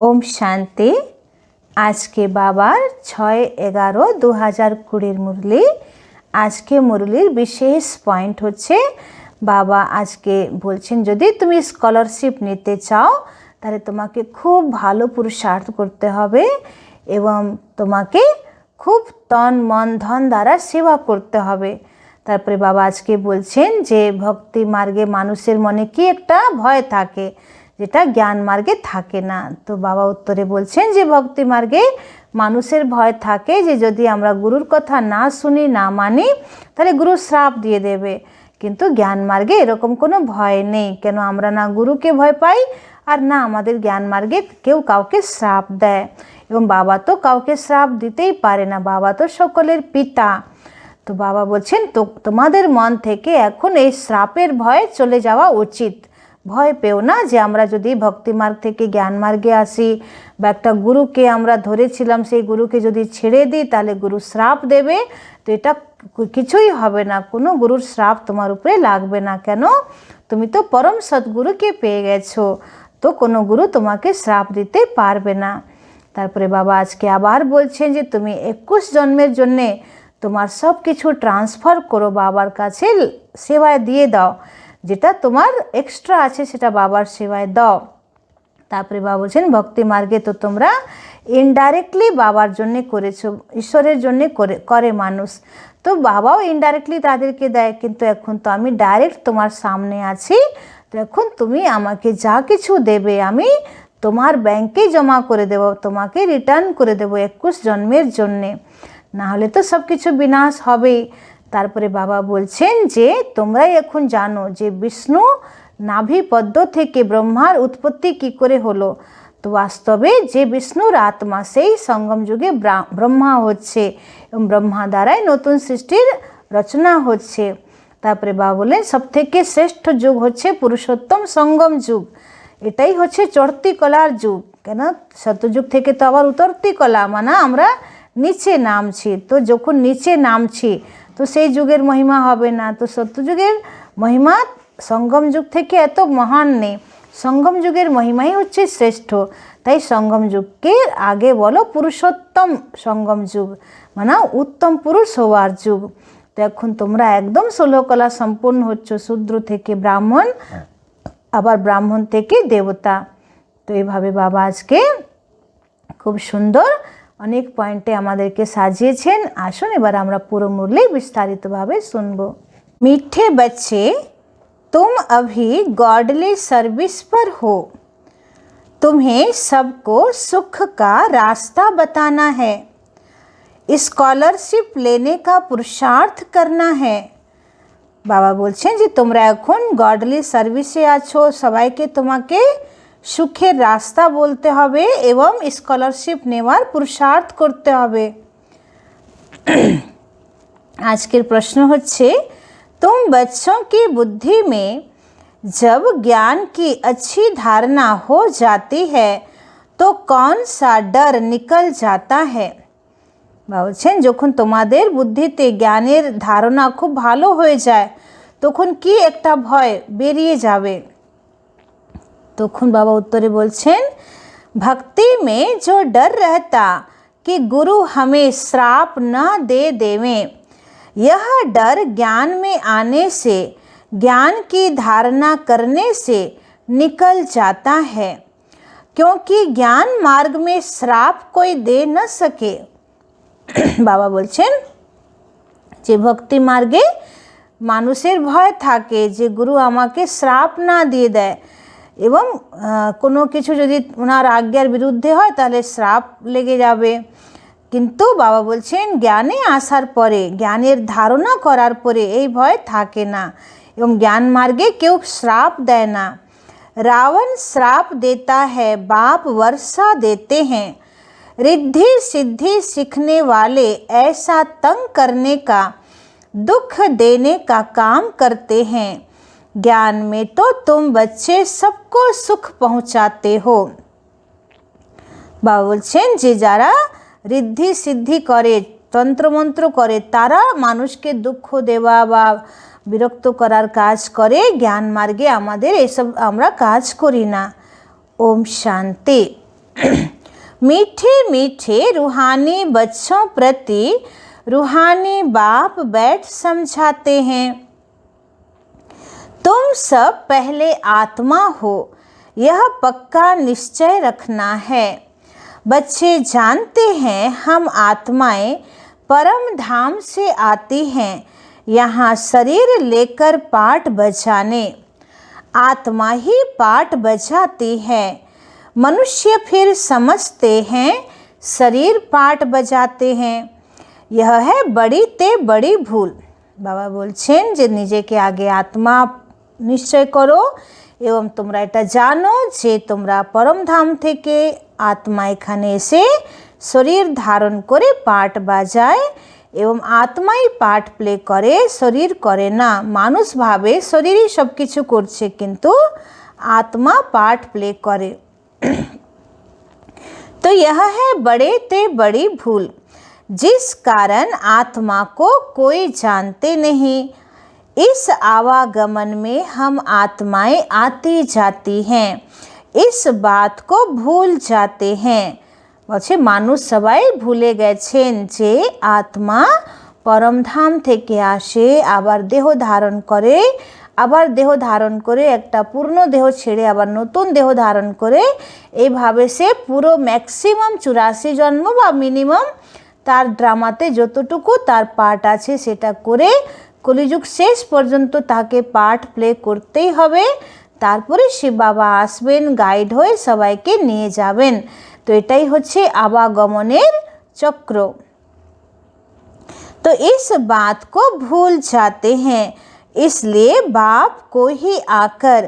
ओम शांति। आज के बाबार 6/11/2020 मुरली। आज के मुरलिर विशेष पॉइंट होच्छे बाबा आज के बोलছেন যদি তুমি স্কলারশিপ নিতে চাও তাহলে তোমাকে খুব ভালো পুরুষার্থ করতে হবে এবং তোমাকে খুব তন মন ধন দ্বারা সেবা করতে হবে। তারপরে বাবা আজকে বলছেন যে ভক্তি মার্গে মানুষের মনে কি একটা ভয় থাকে যেটা জ্ঞান মার্গে থাকে না। তো বাবা উত্তরে বলছেন যে ভক্তি মার্গে মানুষের ভয় থাকে যে যদি আমরা গুরুর কথা না শুনি না মানি তাহলে গুরু শ্রাপ দিয়ে দেবে, কিন্তু জ্ঞান মার্গে এরকম কোনো ভয় নেই। কেন আমরা না গুরুকে ভয় পাই আর না আমাদের জ্ঞান মার্গে কেউ কাউকে শ্রাপ দেয়, এবং বাবা তো কাউকে শ্রাপ দিতেই পারে না, বাবা তো সকলের পিতা। তো বাবা বলছেন তো তোমাদের মন থেকে এখন এই শ্রাপের ভয় চলে যাওয়া উচিত। ভয় পেও না যে আমরা যদি ভক্তি মার্গ থেকে জ্ঞান মার্গে আসি বা একটা গুরুকে আমরা ধরেছিলাম সেই গুরুকে যদি ছেড়ে দিই তাহলে গুরু শ্রাপ দেবে। তো এটা কিছুই হবে না, কোনো গুরুর শ্রাপ তোমার উপরে লাগবে না। কেন? তুমি তো পরম সদ্গুরুকে পেয়ে গেছো, তো কোনো গুরু তোমাকে শ্রাপ দিতে পারবে না। তারপরে বাবা আজকে আবার বলছেন যে তুমি 21 জন্মের জন্যে তোমার সব কিছু ট্রান্সফার করো, বাবার কাছে সেবায় দিয়ে দাও, যেটা তোমার এক্সট্রা আছে সেটা বাবার সেবায় দাও। তারপরে বাবা বলছেন ভক্তি মার্গে তো তোমরা ইনডাইরেক্টলি বাবার জন্যে করেছো, ঈশ্বরের জন্যে করে মানুষ, তো বাবাও ইনডাইরেক্টলি তাদেরকে দেয়, কিন্তু এখন তো আমি ডাইরেক্ট তোমার সামনে আছি, তো এখন তুমি আমাকে যা কিছু দেবে আমি তোমার ব্যাংকে জমা করে দেব, তোমাকে রিটার্ন করে দেব 21 জন্মের জন্যে, না হলে তো সব কিছু বিনাশ হবেই। তারপরে বাবা বলছেন যে তোমরাই এখন জানো যে বিষ্ণু নাভি পদ্ম থেকে ব্রহ্মার উৎপত্তি কি করে হলো। তো বাস্তবে যে বিষ্ণুর আত্মা সেই সঙ্গম যুগে ব্রহ্মা হচ্ছে এবং ব্রহ্মা দ্বারাই নতুন সৃষ্টির রচনা হচ্ছে। তারপরে বাবা বলেন সব থেকে শ্রেষ্ঠ যুগ হচ্ছে পুরুষোত্তম সঙ্গম যুগ, এটাই হচ্ছে চড়তি কলার যুগ। কেন? সত্যযুগ থেকে তো আবার উতরতি কলা, মানে আমরা নিচে নামছি, তো যখন নিচে নামছি তো সেই যুগের মহিমা হবে না। তো সত্যযুগের মহিমা সঙ্গম যুগ থেকে এত মহান নেই, সঙ্গম যুগের মহিমাই হচ্ছে শ্রেষ্ঠ। তাই সঙ্গম যুগকে আগে বলো পুরুষোত্তম সঙ্গম যুগ, মানে উত্তম পুরুষ হওয়ার যুগ। তো এখন তোমরা একদম 16 কলা সম্পূর্ণ হচ্ছ, শূদ্র থেকে ব্রাহ্মণ, আবার ব্রাহ্মণ থেকে দেবতা। তো এইভাবে বাবা আজকে খুব সুন্দর অনেক পয়েন্টে আমাদেরকে সাজিয়েছেন। আসুন এবার আমরা পুরো মুরলি বিস্তারিতভাবে শুনব। मीठे बच्चे, तुम अभी गॉडली सर्विस पर हो, तुम्हें सबको सुख का रास्ता बताना है, स्कॉलरशिप लेने का पुरुषार्थ करना है। বাবা বলছেন যে তোমরা এখন গডলি সার্ভিসে আছো, সবাইকে তোমাকে সুখের রাস্তা বলতে হবে এবং স্কলারশিপ নেওয়ার পুরুষার্থ করতে হবে। আজকের প্রশ্ন হচ্ছে तुम बच्चों की बुद्धि में जब ज्ञान की अच्छी धारणा हो जाती है तो कौन सा डर निकल जाता है। বলছেন যখন তোমাদের বুদ্ধিতে জ্ঞানের ধারণা খুব ভালো হয়ে যায় তখন কি একটা ভয় বেরিয়ে যাবে। তখন বাবা উত্তরে বলছেন भक्ति में जो डर रहता कि गुरु हमें श्राप न दे देवें, यह डर ज्ञान में आने से, ज्ञान की धारणा करने से निकल जाता है, क्योंकि ज्ञान मार्ग में श्राप कोई दे न सके। বাবা বলছেন যে ভক্তি মার্গে মানুষের ভয় থাকে যে গুরু আমাকে শ্রাপ না দিয়ে দেয় এবং কোনো কিছু যদি ওনার আজ্ঞার বিরুদ্ধে হয় তাহলে শ্রাপ লেগে যাবে। কিন্তু বাবা বলছেন জ্ঞানে আসার পরে, জ্ঞানের ধারণা করার পরে এই ভয় থাকে না এবং জ্ঞান মার্গে কেউ শ্রাপ দেয় না। रावण श्राप देता है, बाप वर्षा देते हैं, रिद्धि सिद्धि सीखने वाले ऐसा तंग करने का, दुख देने का काम करते हैं। ज्ञान में तो तुम बच्चे सबको सुख पहुँचाते हो। বাবা বলছেন যে যারা ঋদ্ধি সিদ্ধি করে, তন্ত্রমন্ত্র করে, তারা মানুষকে দুঃখ দেওয়া বা বিরক্ত করার কাজ করে, জ্ঞান মার্গে আমাদের এসব আমরা কাজ করি না। ওম শান্তি। मीठे मीठे रूहानी बच्चों प्रति रूहानी बाप बैठ समझाते हैं। तुम सब पहले आत्मा हो, यह पक्का निश्चय रखना है। बच्चे जानते हैं हम आत्माएं परम धाम से आती हैं, यहाँ शरीर लेकर पाठ बजाने। आत्मा ही पाठ बजाती है। मनुष्य फिर समझते हैं शरीर पाठ बजाते हैं। यह है बड़ी ते बड़ी भूल। बाबा बोलছেন যে নিজেকে আগে আত্মা নিশ্চয় করো এবং তোমরা এটা জানো যে তোমরা পরম ধাম থেকে আত্মা এখানে এসে শরীর ধারণ করে পাঠ বাজায় এবং আত্মাই পাঠ প্লে করে, শরীর করে না। মানুষ ভাবে শরীরই সব কিছু করছে, কিন্তু आत्मा पाठ प्ले करे। तो यह है बड़े ते बड़ी भूल, जिस कारण आत्मा को कोई जानते नहीं। इस आवागमन में हम आत्माएं आती जाती हैं, इस बात को भूल जाते हैं। বলছে মানুষ সবাই ভুলে গেছেন যে আত্মা পরমধাম থেকে আসে, আবার দেহ ধারণ করে, আবার দেহ ধারণ করে একটা পূর্ণ দেহ ছেড়ে আবার নতুন দেহ ধারণ করে, এইভাবে সে পুরো ম্যাক্সিমাম 84 জন্ম বা মিনিমাম তার ড্রামাতে যতটুকু তার পার্ট আছে সেটা করে কলিযুগ শেষ পর্যন্ত তাকে পার্ট প্লে করতেই হবে। তারপরে শিব বাবা আসবেন, গাইড হয়ে সবাইকে নিয়ে যাবেন। तो এটাই হচ্ছে आवागमनेर चक्र। तो इस बात को भूल जाते हैं, इसलिए बाप को ही आकर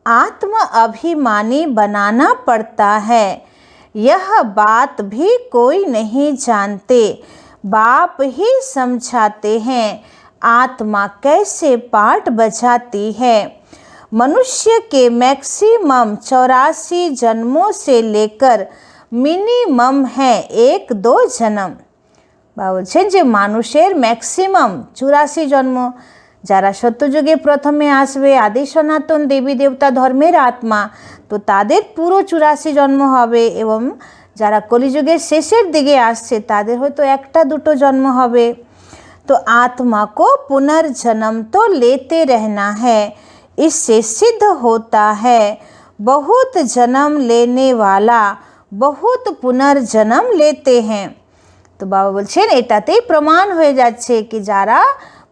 आत्म अभिमानी बनाना पड़ता है। यह बात भी कोई नहीं जानते, बाप ही समझाते हैं आत्मा कैसे पाठ बजाती है। मनुष्य के मैक्सिमम 84 जन्मों से लेकर मिनिमम है 1-2 जन्म। বলছেন যে মানুষের ম্যাক্সিমাম 84 জন্ম, যারা সত্যযুগে প্রথমে আসবে আদি সনাতন দেবী দেবতা ধর্মের আত্মা, তো তাদের পুরো 84 জন্ম হবে, এবং যারা কলিযুগের শেষের দিকে আসছে তাদের হয়তো 1-2 জন্ম হবে। तो आत्मा को पुनर्जन्म तो लेते रहना है, इससे सिद्ध होता है बहुत जन्म लेने वाला बहुत पुनर्जन्म लेते हैं। तो बाबा বলছেন এটাতেই প্রমাণ হয়ে যাচ্ছে কি যারা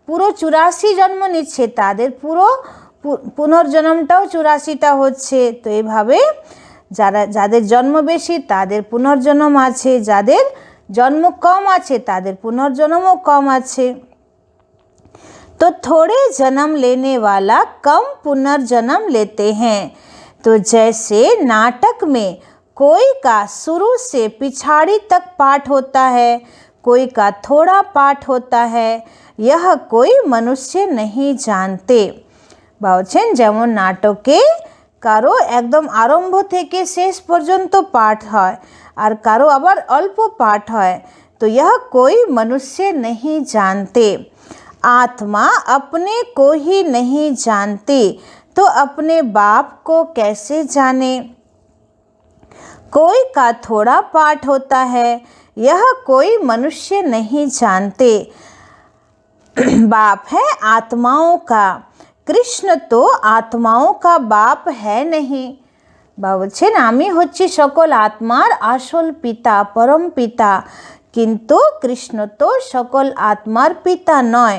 পুরো 84 জন্ম নিচ্ছে তাদের পুরো পুনর্জন্মটাও 84টা হচ্ছে। তো এইভাবে যাদের জন্ম বেশি তাদের পুনর্জন্ম আছে, যাদের जन्म कम आछे तादेर पुनर्जन्मों कम आछे। तो थोड़े जन्म लेने वाला कम पुनर्जन्म लेते हैं। तो जैसे नाटक में कोई का शुरू से पिछाड़ी तक पाठ होता है, कोई का थोड़ा पाठ होता है, यह कोई मनुष्य नहीं जानते। বলছেন যেমন নাটকে কারো একদম আরম্ভ থেকে শেষ পর্যন্ত পাঠ হয় और कारो आबार अल्प पाठ है, तो यह कोई मनुष्य नहीं जानते। आत्मा अपने को ही नहीं जानती तो अपने बाप को कैसे जाने। कोई का थोड़ा पाठ होता है, यह कोई मनुष्य नहीं जानते। बाप है आत्माओं का, कृष्ण तो आत्माओं का बाप है नहीं। বলছেন আমি হচ্ছি সকল আত্মার আসল পিতা, পরম পিতা, কিন্তু কৃষ্ণ তো সকল आत्मार पिता नय।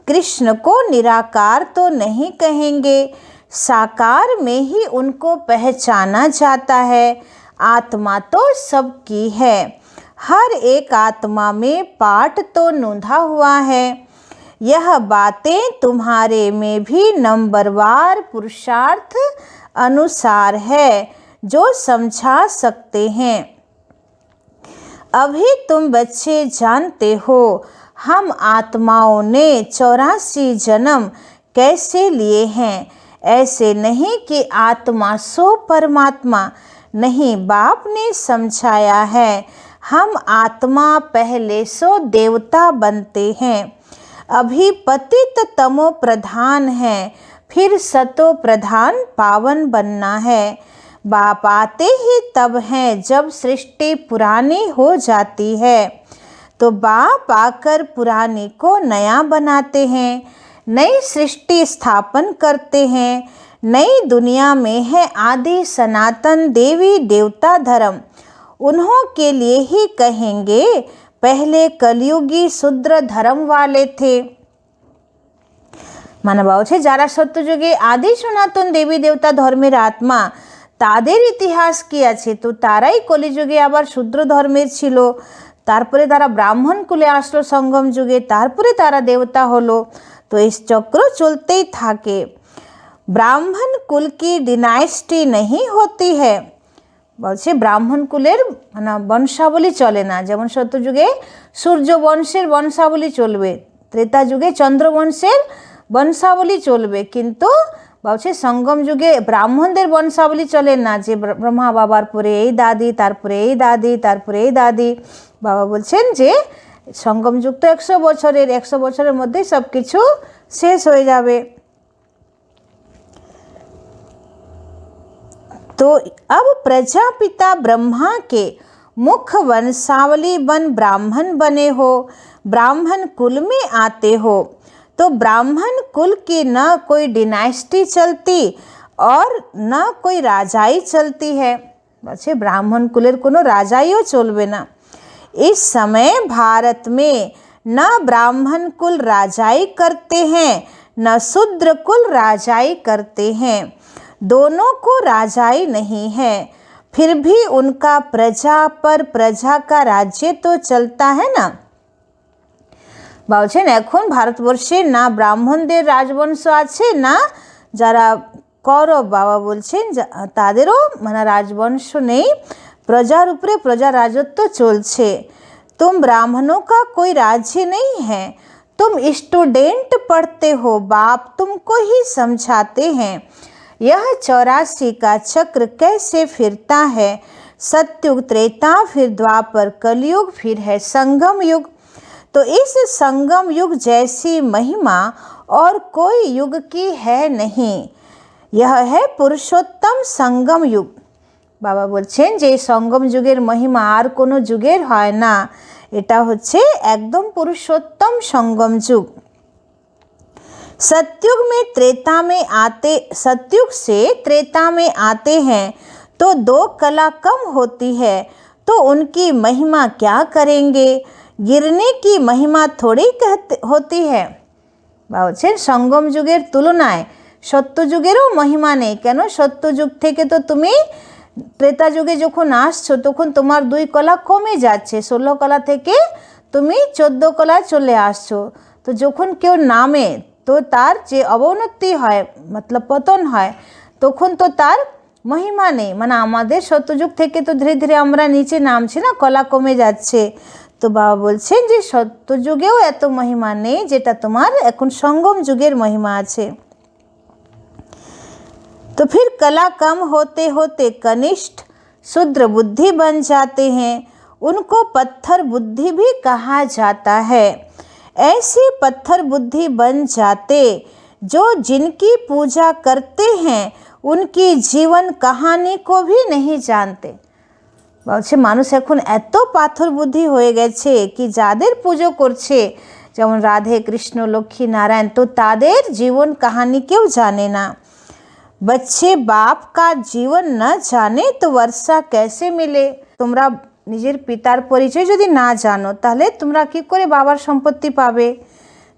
कृष्ण को निराकार तो नहीं कहेंगे, साकार में ही उनको पहचाना जाता है। आत्मा तो सबकी है, हर एक आत्मा में पाठ तो नूंधा हुआ है। यह बातें तुम्हारे में भी नंबरवार पुरुषार्थ अनुसार है जो समझा सकते हैं। अभी तुम बच्चे जानते हो हम आत्माओं ने 84 जन्म कैसे लिए हैं। ऐसे नहीं कि आत्मा सो परमात्मा, नहीं, बाप ने समझाया है हम आत्मा पहले सो देवता बनते हैं। अभी पतित तमो प्रधान है, फिर सतो प्रधान पावन बनना है। बाप आते ही तब हैं जब सृष्टि पुरानी हो जाती है। तो बाप आकर पुरानी को नया बनाते हैं, नई सृष्टि स्थापन करते हैं। नई दुनिया में है आदि सनातन देवी देवता धर्म। उन्हों के लिए ही कहेंगे पहले कलयुगी शूद्र धर्म वाले थे। মানে বলছে যারা সত্যযুগে আদি সনাতন দেবী দেবতা ধর্মের আত্মা, তাদের ইতিহাস কি আছে? তো তারাই কলিযুগে আবার শূদ্র ধর্মের ছিল, তারপরে তারা ব্রাহ্মণ কুলে আসলো সঙ্গম যুগে, তারপরে তারা দেবতা হলো। তো এই চক্র চলতেই থাকে। ব্রাহ্মণ কুল কি ডিনাইস্টি नहीं होती है। বলছে ব্রাহ্মণ কুলের মানে বংশাবলী চলে না। যেমন সত্যযুগে সূর্য বংশের বংশাবলী চলবে, ত্রেতা যুগে চন্দ্রবংশের বংশাবলী চলবে, কিন্তু বলছে সঙ্গম যুগে ব্রাহ্মণদের বংশাবলী চলে না, যে ব্রহ্মা বাবার পরে এই দাদি, তারপরে এই দাদি, তারপরে এই দাদি। বাবা বলছেন যে সঙ্গম যুগ তো 100 বছরের, 100 বছরের মধ্যেই সব কিছু শেষ হয়ে যাবে। तो अब प्रजापिता ब्रह्मा के मुख वंशावली बन ब्राह्मण बने हो, ब्राह्मण कुल में आते हो। तो ब्राह्मण कुल की न कोई डिनाइस्टी चलती और न कोई राजाई चलती है। बच्चे ब्राह्मण कुलेर कोनो राजाइयो चलबे ना। इस समय भारत में न ब्राह्मण कुल राजाई करते हैं, न शूद्र कुल राजाई करते हैं। दोनों को राजाई नहीं है, फिर भी उनका प्रजा पर प्रजा का राज्य तो चलता है ना। বলছেন এখন ভারতবর্ষে না ব্রাহ্মণদের রাজবংশ আছে, না যারা কৌরব, বাবা বলছেন তাদেরও মানে রাজবংশ নেই, প্রজার উপরে প্রজা রাজত্ব চলছে। तुम ब्राह्मणों का कोई राज्य नहीं है, तुम स्टूडेंट पढ़ते हो, बाप तुमको ही समझाते हैं। यह 84 का चक्र कैसे फिरता है। सतयुग, त्रेता, फिर द्वापर, कलयुग, फिर है संगम युग। तो इस संगम युग जैसी महिमा और कोई युग की है नहीं। यह है पुरुषोत्तम संगम युग। बाबा बोलছেন যে संगम যুগের महिमा আর কোনো যুগের হয় না, এটা হচ্ছে একদম পুরুষোত্তম संगम যুগ। सतयुग में त्रेता में आते, सतयुग से त्रेता में आते हैं तो 2 कला कम होती है, तो उनकी महिमा क्या करेंगे। गिरने की महिमा थोड़ी कहते होती है। বলছেন সঙ্গম যুগের তুলনায় সত্য যুগেরও মহিমা নেই। কেন? সত্য যুগ থেকে তো তুমি ত্রেতা যুগে যখন আসছো তখন তোমার 2 কলা কমে যাচ্ছে, 16 কলা থেকে তুমি 14 কলা চলে আসছো। তো যখন কেউ নামে তো তার যে অবনতি হয়, মতলব পতন হয়, তখন তো তার মহিমা নেই। মানে আমাদের সত্যযুগ থেকে তো ধীরে ধীরে আমরা নিচে নামছি না, কলা কমে যাচ্ছে। তো বাবা বলছেন যে সত্যযুগেও এত মহিমা নেই যেটা তোমার এখন সঙ্গম যুগের মহিমা আছে। तो फिर कला कम होते होते कनिष्ठ शूद्र बुद्धि बन जाते हैं, उनको पत्थर बुद्धि भी कहा जाता है। ऐसी पत्थर बुद्धि बन जाते जो जिनकी पूजा करते हैं उनकी जीवन कहानी को भी नहीं जानते। বলছে মানুষ এখন এত পাথর বুদ্ধি হয়ে গেছে কি যাদের পুজো করছে যেমন রাধে কৃষ্ণ লক্ষ্মী নারায়ণ, তো তাদের জীবন কাহানি কেউ জানে না। बच्चे बाप का जीवन न जाने तो वर्षा कैसे मिले। তোমরা নিজের পিতার পরিচয় যদি না জানো তাহলে তোমরা কি করে বাবার সম্পত্তি পাবে।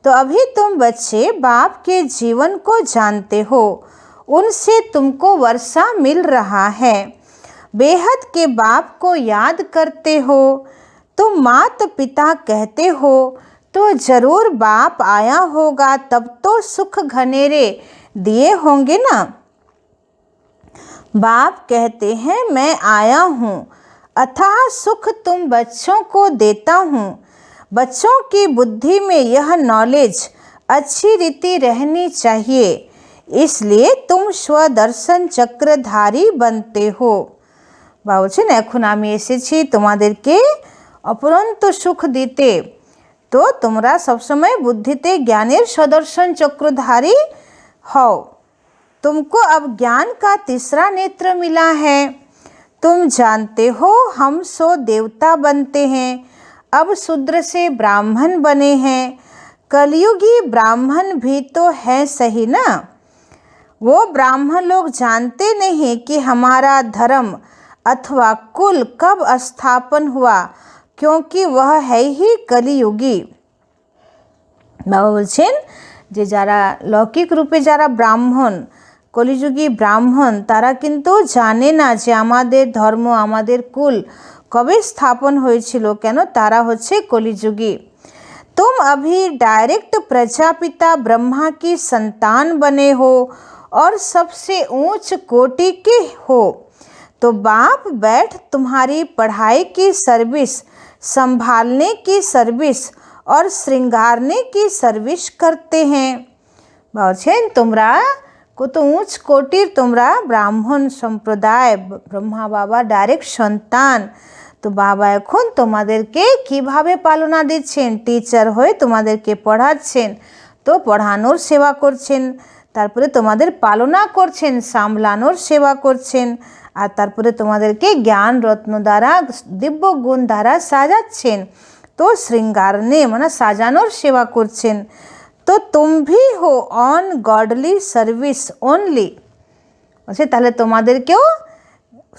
तो अभी तुम बच्चे बाप के जीवन को जानते हो, उनसे तुमको वर्षा मिल रहा है। बेहद के बाप को याद करते हो, तुम मात पिता कहते हो, तो ज़रूर बाप आया होगा, तब तो सुख घनेरे दिए होंगे ना। बाप कहते हैं मैं आया हूँ, अथाह सुख तुम बच्चों को देता हूँ। बच्चों की बुद्धि में यह नॉलेज अच्छी रीति रहनी चाहिए, इसलिए तुम स्वदर्शन चक्रधारी बनते हो। বলছেন এখন আমি এসেছি তোমাদেরকে অপরন্ত সুখ দিতে, তো তোমরা সবসময় বুদ্ধিতে জ্ঞানের সদর্শন চক্রধারী হও। तुमको अब ज्ञान का तीसरा नेत्र मिला है। तुम जानते हो हम सो देवता बनते हैं, अब शूद्र से ब्राह्मण बने हैं। कलयुगी ब्राह्मण भी तो है सही ना। वो ब्राह्मण लोग जानते नहीं कि हमारा धर्म अथवा कुल कब स्थापन हुआ, क्योंकि वह है ही कलियुगी। বাবা বলছেন যে যারা লৌকিক রূপে যারা ব্রাহ্মণ, কলিযুগী ব্রাহ্মণ, তারা কিন্তু জানে না যে আমাদের ধর্ম, আমাদের কুল কবে স্থাপন হয়েছিল, কেন তারা হচ্ছে কলিযুগী। तुम अभी डायरेक्ट प्रजापिता ब्रह्मा की संतान बने हो और सबसे ऊंच कोटि के हो, तो बाप बैठ तुम्हारी पढ़ाई की सर्विस, संभालने की सर्विस और श्रृंगारने की सर्विस करते हैं। বলছেন তোমরা কত উচ্চ কোটির, তোমরা ব্রাহ্মণ সম্প্রদায়, ব্রহ্মা বাবা ডাইরেক্ট সন্তান। তো বাবা এখন তোমাদেরকে কিভাবে পালনা দিচ্ছেন, টিচার হয়ে তোমাদেরকে পড়াচ্ছেন, তো পড়ানোর সেবা করছেন, তারপরে তোমাদের পালনা করছেন, সামলানোর সেবা করছেন, আর তারপরে তোমাদেরকে জ্ঞান রত্ন দ্বারা, দিব্য গুণ দ্বারা সাজাচ্ছেন, তো শ্রৃঙ্গারনে মানে সাজানোর সেবা করছেন। তো তুম ভি হো অন গডলি সার্ভিস ওনলি, বলছে তাহলে তোমাদেরকেও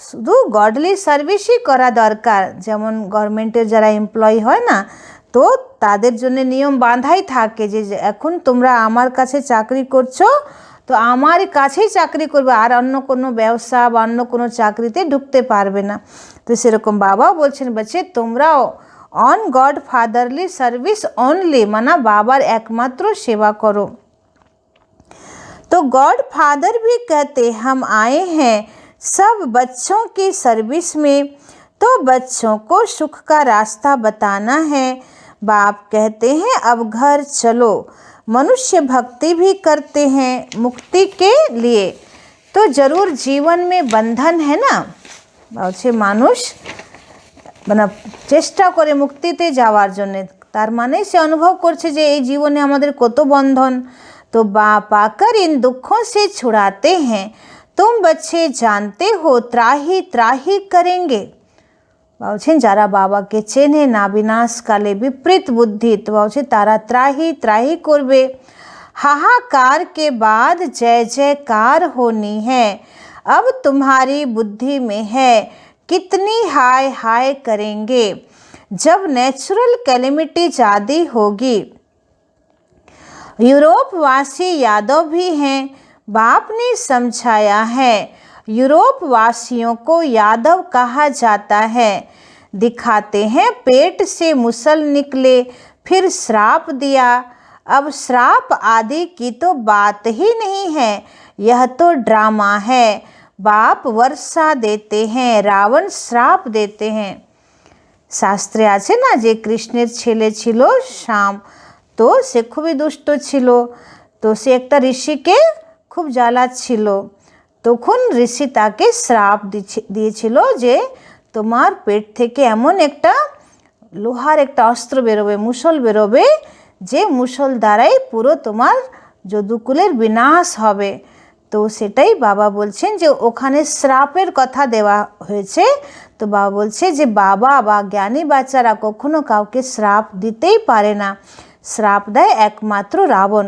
শুধু গডলি সার্ভিসই করা দরকার। যেমন গভর্নমেন্টের যারা এমপ্লয়ি হয় না, তো তাদের জন্য নিয়ম বাঁধাই থাকে যে এখন তোমরা আমার কাছে চাকরি করছো, তো আমার কাছেই চাকরি করবে, আর অন্য কোনো ব্যবসা বা অন্য কোনো চাকরিতে ঢুকতে পারবে না। তো সেরকম বাবাও বলছেন বাচ্চে তোমরাও on god fatherly service only, মানে বাবার একমাত্র সেবা করো। तो गॉड फादर भी कहते हम आए हैं सब बच्चों की सर्विस में, तो बच्चों को सुख का रास्ता बताना है। बाप कहते हैं अब घर चलो, मनुष्य भक्ति भी करते हैं मुक्ति के लिए, तो जरूर जीवन में बंधन है ना। বলছে মানুষ মানে চেষ্টা করে মুক্তিতে যাওয়ার জন্য, তার মানে সে অনুভব করছে যে এই জীবনে আমাদের কত বন্ধন। तो बाप आकर इन दुखों से छुड़ाते हैं, तुम बच्चे जानते हो त्राही त्राही करेंगे। বলছেন যারা বাবাকে চেনে না বিনাশকালে विपरीत बुद्धि, तो বলছে তারা त्राही त्राही করবে। हाहाकार के बाद जय जयकार होनी है, अब तुम्हारी बुद्धि में है कितनी हाय हाय करेंगे, जब नेचुरल कैलेमिटी आदि होगी। यूरोप वासी यादव भी हैं, बाप ने समझाया है। यूरोप वासियों को यादव कहा जाता है। दिखाते हैं पेट से मुसल निकले, फिर श्राप दिया। अब श्राप आदि की तो बात ही नहीं है, यह तो ड्रामा है। बाप वर्षा देते हैं, रावण श्राप देते हैं। শাস্ত্রে আছে না যে কৃষ্ণের ছেলে ছিল শ্যাম, তো সে খুবই দুষ্ট ছিল, তো সে একটা ঋষিকে খুব জ্বালাচ্ছিল, তখন ঋষি তাকে শ্রাপ দিয়েছিল যে তোমার পেট থেকে এমন একটা লোহার একটা অস্ত্র বেরোবে, মুসল বেরোবে, যে মুসল দ্বারাই পুরো তোমার যদুকুলের বিনাশ হবে। তো সেটাই বাবা বলছেন যে ওখানে শ্রাপের কথা দেওয়া হয়েছে। তো বাবা বলছে যে বাবা বা জ্ঞানী বাচ্চারা কখনো কাউকে শ্রাপ দিতেই পারে না, श्राप देय एकमात्र रावण।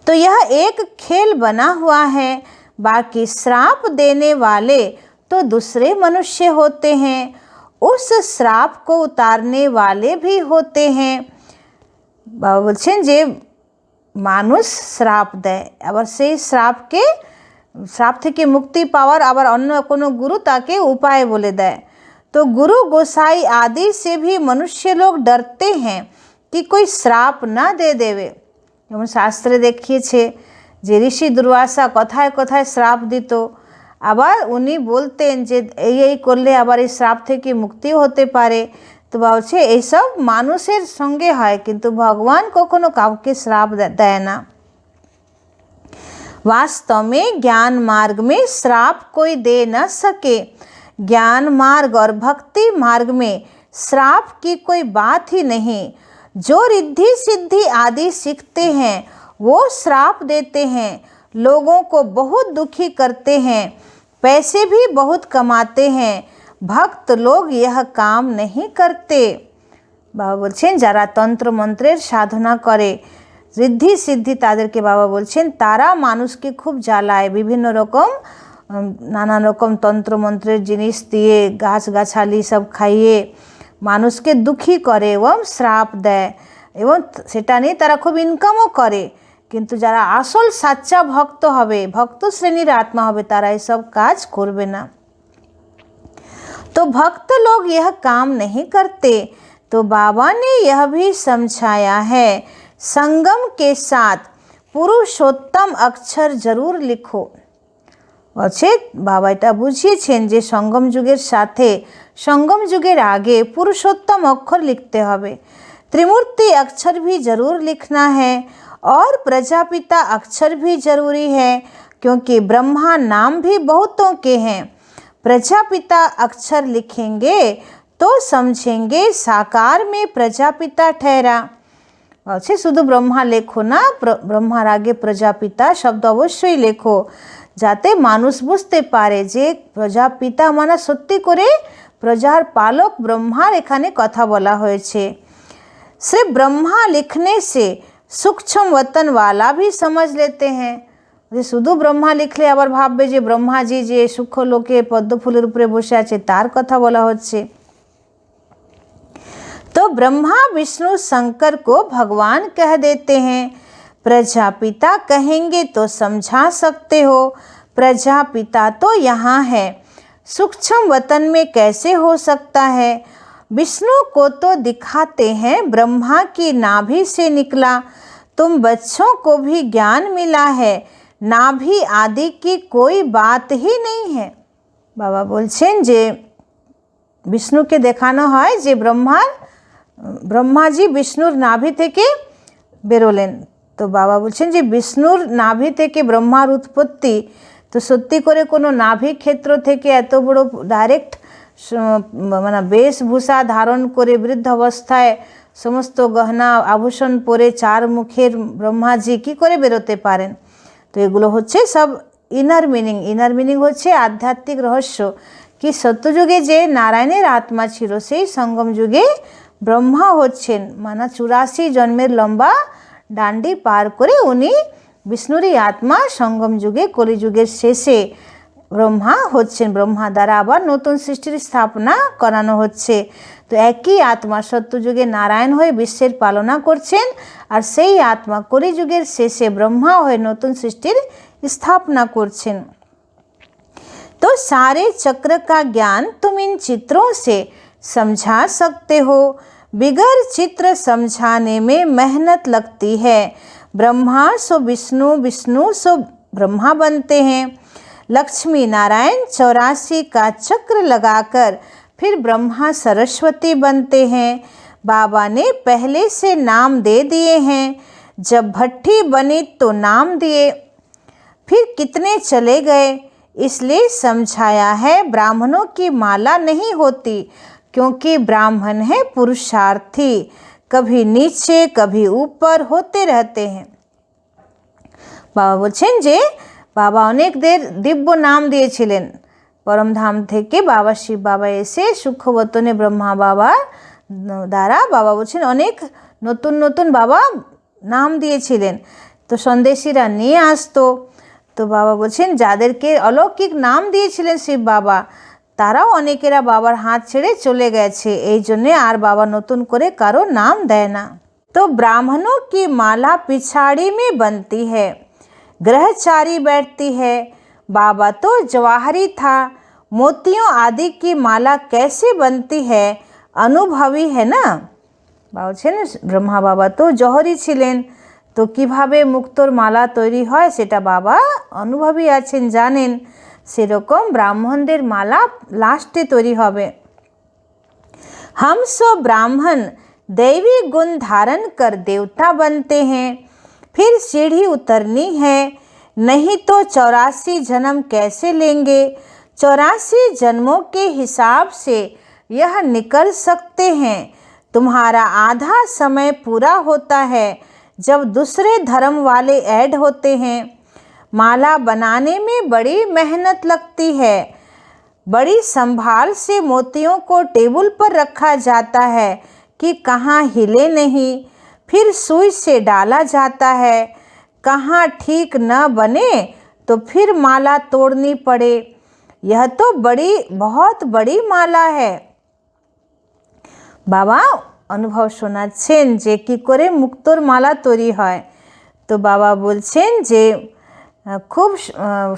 तो यह एक खेल बना हुआ है, बाकी श्राप देने वाले तो दूसरे मनुष्य होते हैं, उस श्राप को उतारने वाले भी होते हैं। बाबा बोलছেন যে মানুষ শ্রাপ দেয়, আবার সেই শ্রাপ থেকে মুক্তি পাওয়ার আবার অন্য কোনো গুরু তাকে উপায় বলে দেয়। तो गुरु गोसाई आदि से भी मनुष्य लोग डरते हैं कि कोई श्राप ना दे देवे। যেমন শাস্ত্রে দেখিয়েছে যে ঋষি দুর্বাসা কথায় কথায় শ্রাপ দিত, আবার উনি বলতেন যে এই করলে আবার এই শ্রাপ থেকে মুক্তিও হতে পারে। তো বলছে এইসব মানুষের সঙ্গে হয়, কিন্তু ভগবান কখনো কাউকে শ্রাপ দেয় না। वास्तव में ज्ञान मार्ग में श्राप कोई दे न सके। ज्ञान मार्ग और भक्ति मार्ग में श्राप की कोई बात ही नहीं। जो रिद्धि सिद्धि आदि सीखते हैं वो श्राप देते हैं, लोगों को बहुत दुखी करते हैं, पैसे भी बहुत कमाते हैं, भक्त लोग यह काम नहीं करते। বাবা বলছেন যারা তন্ত্র মন্ত্রের সাধনা করে ঋদ্ধি সিদ্ধি তাদেরকে বাবা বলছেন তারা মানুষকে খুব জ্বালায়, বিভিন্ন রকম নানান রকম তন্ত্র মন্ত্রের জিনিস দিয়ে গাছগাছালি সব খাইয়ে মানুষকে দুঃখী করে এবং শ্রাপ দেয় এবং সেটা নিয়ে তারা খুব ইনকামও করে। কিন্তু যারা আসল সাচ্চা ভক্ত হবে, ভক্ত শ্রেণীর আত্মা হবে, তারা এসব কাজ করবে না। तो भक्त लोग यह काम नहीं करते। तो बाबा ने यह भी समझाया है, संगम के साथ पुरुषोत्तम अक्षर जरूर लिखो। অর্থাৎ বাবা এটা বুঝিয়েছেন যে সঙ্গম যুগের সাথে সঙ্গম যুগের আগে पुरुषोत्तम अक्षर लिखते হবে। त्रिमूर्ति अक्षर भी जरूर लिखना है और प्रजापिता अक्षर भी जरूरी है, क्योंकि ब्रह्मा नाम भी बहुतों के हैं। प्रजापिता अक्षर लिखेंगे तो समझेंगे साकार में प्रजापिता ठहरा। अच्छे शुद्ध ब्रह्मा लेखो ना, ब्रह्मार आगे प्रजापिता शब्द अवश्य लेखो, যাতে মানুষ বুঝতে পারে যে প্রজাপিতা মানে সত্যি করে প্রজার পালক ব্রহ্মার এখানে কথা বলা হয়েছে। सिर्फ ब्रह्मा लिखने से सूक्ष्म वतन वाला भी समझ लेते हैं। যে শুধু ব্রহ্মা লিখলে আবার ভাববে যে ব্রহ্মাজি যে সূক্ষ্ম লোকে পদ্ম ফুলের উপরে বসে আছে তার কথা বলা হচ্ছে। तो ब्रह्मा विष्णु शंकर को भगवान कह देते हैं। प्रजापिता कहेंगे तो समझा सकते हो, प्रजापिता तो यहाँ है, सूक्ष्म वतन में कैसे हो सकता है। विष्णु को तो दिखाते हैं ब्रह्मा की नाभि से निकला, तुम बच्चों को भी ज्ञान मिला है, नाभि आदि की कोई बात ही नहीं है। बाबा बोलছেন যে বিষ্ণুকে দেখানো হয় যে ব্রহ্মাজি বিষ্ণুর নাভি থেকে বেরোলেন। তো বাবা বলছেন যে বিষ্ণুর নাভি থেকে ব্রহ্মার উৎপত্তি, তো সত্যি করে কোনো নাভি ক্ষেত্র থেকে এত বড় ডাইরেক্ট মানে বেশভূষা ধারণ করে বৃদ্ধ অবস্থায় সমস্ত গহনা আভূষণ পরে চার মুখের ব্রহ্মাজি কী করে বেরোতে পারেন। তো এগুলো হচ্ছে সব ইনার মিনিং হচ্ছে আধ্যাত্মিক রহস্য, কি সত্যযুগে যে নারায়ণের আত্মা ছিল সেই সঙ্গম যুগে ব্রহ্মা হচ্ছেন, মানে 84 জন্মের লম্বা ডান্ডি পার করে উনি বিষ্ণুরই আত্মা সঙ্গম যুগে কলিযুগের শেষে ব্রহ্মা হচ্ছেন। ব্রহ্মা দ্বারা আবার নতুন সৃষ্টির স্থাপনা করানো হচ্ছে। তো একই আত্মা সত্যযুগে নারায়ণ হয়ে বিশ্বের পালনা করছেন, আর সেই আত্মা কলিযুগের শেষে ব্রহ্মা হয়ে নতুন সৃষ্টির স্থাপনা করছেন। तो सारे चक्र का ज्ञान तुम इन चित्रों से समझा सकते हो, बिगर चित्र समझाने में मेहनत लगती है। ब्रह्मा सो विष्णु, विष्णु सो ब्रह्मा बनते हैं। लक्ष्मी नारायण 84 का चक्र लगाकर फिर ब्रह्मा सरस्वती बनते हैं। बाबा ने पहले से नाम दे दिए हैं, जब भट्टी बनी तो नाम दिए, फिर कितने चले गए, इसलिए समझाया है ब्राह्मणों की माला नहीं होती, क्योंकि ब्राह्मण है पुरुषार्थी, कभी नीचे कभी ऊपर होते रहते हैं। বাবা বলছেন যে বাবা অনেকদের দিব্য নাম দিয়েছিলেন, পরমধাম থেকে বাবা শিব বাবা এসে সূক্ষ্মবতনে ব্রহ্মা বাবা দ্বারা বাবা বলছেন অনেক নতুন নতুন বাবা নাম দিয়েছিলেন, তো সন্দেশীরা নিয়ে আসতো। তো বাবা বলছেন যাদেরকে অলৌকিক নাম দিয়েছিলেন শিব বাবা তারাও অনেকেরা বাবার হাত ছেড়ে চলে গেছে, এই জন্যে আর বাবা নতুন করে কারো নাম দেয় না। तो ब्राह्मणों की माला पिछाड़ी में बनती है, ग्रहचारी बैठती है। बाबा तो जवाहरी था, मोतियों आदि की माला कैसे बनती है, अनुभवी है ना। বাবা বলছেন ব্রহ্মা বাবা তো জহরি ছিলেন, তো কিভাবে মুক্তোর মালা তৈরি হয় সেটা বাবা অনুভবী আছেন, জানেন। সেরকম ব্রাহ্মণদের মালা লাস্টে তৈরি হবে। हम सो ब्राह्मण दैवी गुण धारण कर देवता बनते हैं, फिर सीढ़ी उतरनी है, नहीं तो 84 जन्म कैसे लेंगे। 84 जन्मों के हिसाब से यह निकल सकते हैं। तुम्हारा आधा समय पूरा होता है जब दूसरे धर्म वाले ऐड होते हैं। माला बनाने में बड़ी मेहनत लगती है। बड़ी संभाल से मोतियों को टेबल पर रखा जाता है कि कहाँ हिले नहीं। फिर सुई से डाला जाता है। कहाँ ठीक न बने तो फिर माला तोड़नी पड़े। यह तो बहुत बड़ी माला है। बाबा अनुभव শোনাচ্ছেন যে কি করে মুক্তোর মালা তৈরি হয়। তো বাবা বলছেন যে খুব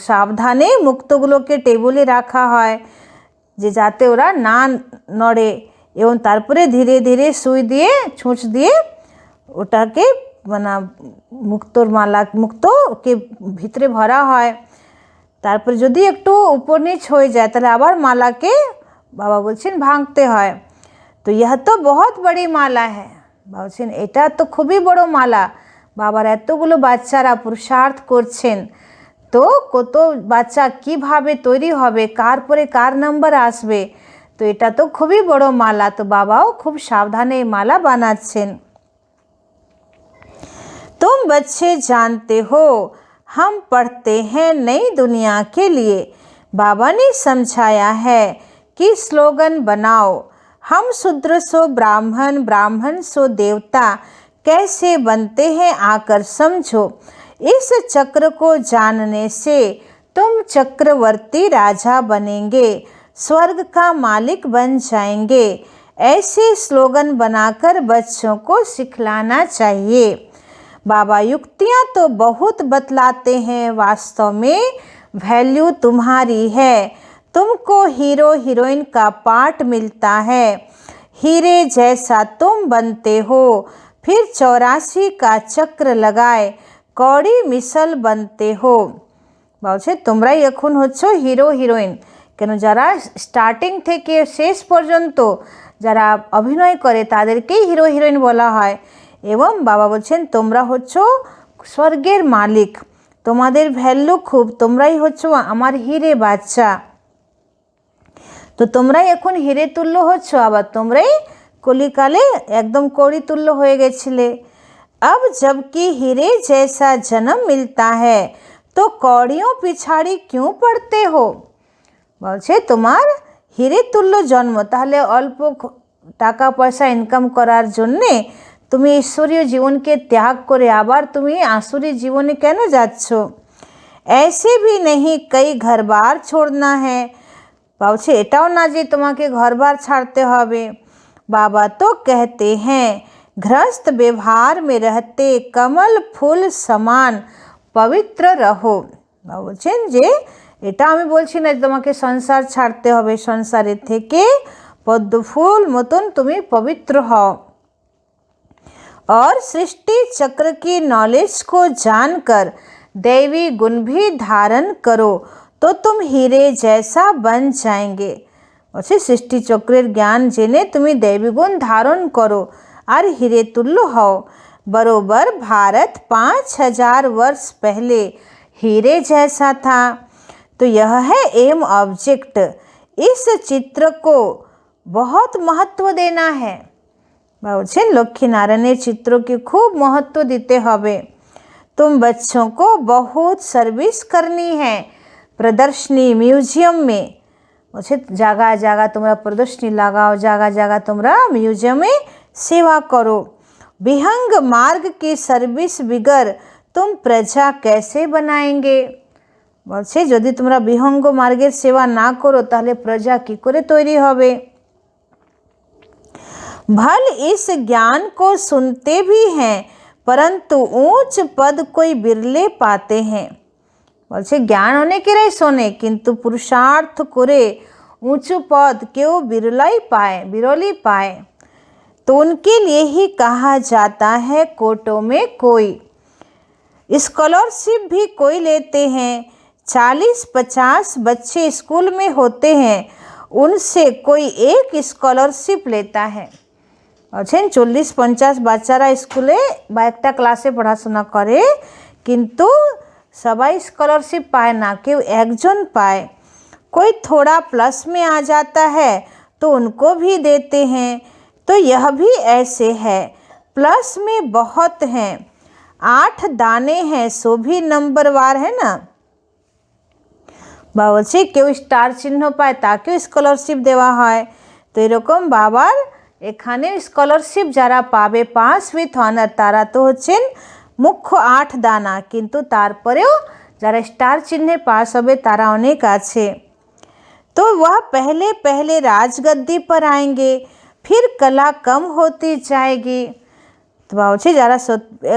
সাবধানে মুক্তোগুলোকে টেবিলে রাখা হয় যে যাতে ওরা না নড়ে, এবং তারপরে ধীরে ধীরে সুই দিয়ে ছুঁচ দিয়ে ওটাকে মানে মুক্তোকে ভিতরে ভরা হয়। তারপরে যদি একটু উপর নিচ হয়ে যায় তাহলে আবার মালাকে বাবা বলছেন ভাঙতে হয়। তো यह तो बहुत बड़ी माला है। বাবা বলছেন এটা তো খুবই বড় মালা। বাবার এতগুলো বাচ্চারা পুরুষার্থ করছেন, তো কত বাচ্চা কিভাবে তৈরি হবে, কার পরে কার নাম্বার আসবে, তো এটা তো খুবই বড় মালা। তো বাবাও খুব সাবধানে এই মালা বানাচ্ছেন। तुम बच्चे जानते हो हम पढ़ते हैं नई दुनिया के लिए। बाबा ने समझाया है कि स्लोगन बनाओ, हम शूद्र सो ब्राह्मण, ब्राह्मण सो देवता कैसे बनते हैं आकर समझो। इस चक्र को जानने से तुम चक्रवर्ती राजा बनेंगे, स्वर्ग का मालिक बन जाएंगे। ऐसे स्लोगन बनाकर बच्चों को सिखलाना चाहिए। बाबा युक्तियाँ तो बहुत बतलाते हैं, वास्तव में वैल्यू तुम्हारी है। तुमको हीरो हीरोइन का पार्ट मिलता है। हीरे जैसा तुम बनते हो, फिर 84 का चक्र लगाए कौड़ी मिसल बनते हो। বলছে তোমরাই এখন হচ্ছ হিরো হিরোইন। কেন যারা স্টার্টিং থেকে শেষ পর্যন্ত যারা অভিনয় করে তাদেরকেই হিরো হিরোইন বলা হয়। এবং বাবা বলছেন তোমরা হচ্ছ স্বর্গের মালিক, তোমাদের ভ্যালু খুব, তোমরাই হচ্ছ আমার হিরে বাচ্চা। তো তোমরাই এখন হিরে তুল্য হচ্ছ, আবার তোমরাই কলিকালে একদম কড়ি তুল্য হয়ে গেছিলে। अब जबकि हीरे जैसा जन्म मिलता है तो कौड़ियों पिछाड़ी क्यों पड़ते हो। বলছে তোমার হিরে তুল্য জন্ম, তাহলে অল্প টাকা পয়সা ইনকাম করার জন্যে তুমি ঈশ্বরীয় জীবনকে ত্যাগ করে আবার তুমি আসুরি জীবনে কেন যাচ্ছ। ऐसे भी नहीं कई घर बार छोड़ना है। বলছে এটাও না যে তোমাকে ঘরবার ছাড়তে হবে। बाबा तो कहते हैं गृहस्थ व्यवहार में रहते कमल फूल समान पवित्र रहो। বলছেন যে এটা আমি বলছি না যে তোমাকে সংসার ছাড়তে হবে, সংসারের থেকে পদ্ম ফুল মতন তুমি পবিত্র হও। और सृष्टि चक्र की नॉलेज को जानकर दैवी गुण भी धारण करो तो तुम हीरे जैसा बन जाएंगे। বলছে সৃষ্টি চক্রের জ্ঞান জেনে তুমি दैवी गुण धारण करो और हीरे तुल्य हो। बरोबर भारत 5000 वर्ष पहले हीरे जैसा था। तो यह है एम ऑब्जेक्ट। इस चित्र को बहुत महत्व देना है। বলছেন লক্ষ্মীনারায়ণের চিত্রকে খুব महत्व দিতে হবে। तुम बच्चों को बहुत सर्विस करनी है प्रदर्शनी म्यूजियम में। বলছে জায়গা জায়গা তোমরা প্রদর্শনী লাগাও, জায়গা জায়গা তোমরা মিউজিয়ামে सेवा करो। विहंग मार्ग की सर्विस बिगर तुम प्रजा कैसे बनाएंगे। বলছে যদি তোমরা বিহঙ্গ মার্গের সেবা না করো তাহলে প্রজা কি করে তৈরি হবে। भल इस ज्ञान को सुनते भी हैं परंतु ऊंच पद कोई बिरले पाते हैं। বলছে জ্ঞান অনেকেরাই শোনে কিন্তু পুরুষার্থ করে উঁচু পদ কেউ বিরলই পায়। तो उनके लिए ही कहा जाता है कोटों में कोई। स्कॉलरशिप भी कोई लेते हैं। 40-50 बच्चे स्कूल में होते हैं, उनसे कोई एक स्कॉलरशिप लेता है। বলছেন 40-50 বাচ্চারা স্কুলে বা একটা ক্লাসে পড়াশোনা করে, কিন্তু সবাই স্কলারশিপ পায় না, কেউ একজন পায়। कोई थोड़ा प्लस में आ जाता है तो उनको भी देते हैं। तो यह भी ऐसे है, प्लस में बहुत हैं 8 দানে हैं सो भी नंबरवार है ना। বাবা বলছে কেউ স্টার চিহ্ন পায় তাকেও স্কলারশিপ দেওয়া হয়। তো এরকম বাবার এখানে স্কলারশিপ যারা পাবে পাস উইথ অনার তারা তো হচ্ছেন মুখ্য 8 দানা, কিন্তু তারপরেও যারা স্টার চিহ্নে পাস হবে তারা অনেক আছে। तो वह पहले पहले राजगद्दी पर आएंगे फिर कला कम होती जाएगी। তো বলছে যারা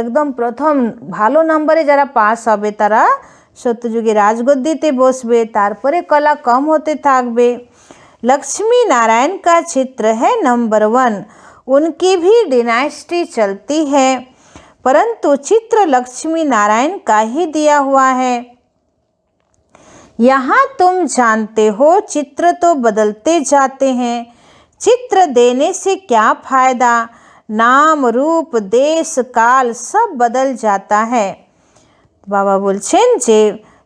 একদম প্রথম ভালো নম্বরে যারা পাস হবে তারা সত্যযুগে রাজগদ্দিতে বসবে, তারপরে কলা কম হতে থাকবে। लक्ष्मी नारायण का चित्र है नंबर 1, उनकी भी डिनाइस्टी चलती है, परंतु चित्र लक्ष्मी नारायण का ही दिया हुआ है। यहाँ तुम जानते हो चित्र तो बदलते जाते हैं, चित्र देने से क्या फायदा, नाम रूप देश काल सब बदल जाता है। বাবা বলছেন যে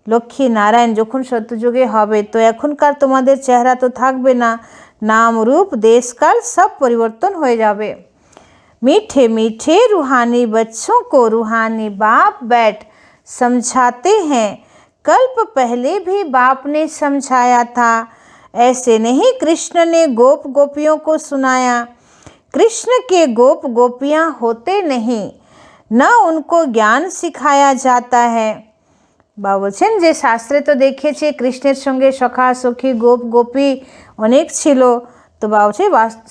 লক্ষ্মী নারায়ণ যখন সত্যযুগে হবে তো এখনকার তোমাদের চেহারা তো থাকবে না, নাম রূপ দেশকাল সব পরিবর্তন হয়ে যাবে। मीठे मीठे रूहानी बच्चों को रूहानी बाप बैठ समझाते हैं, कल्प पहले भी बाप ने समझाया था, ऐसे नहीं कृष्ण ने गोप गोपियों को सुनाया। कृष्ण के गोप गोपियाँ होते नहीं, न उनको ज्ञान सिखाया जाता है। বাবা বলছেন যে শাস্ত্রে তো দেখেছে কৃষ্ণের সঙ্গে সখা সখী গোপ গোপী অনেক ছিল, তো বাবা বলছে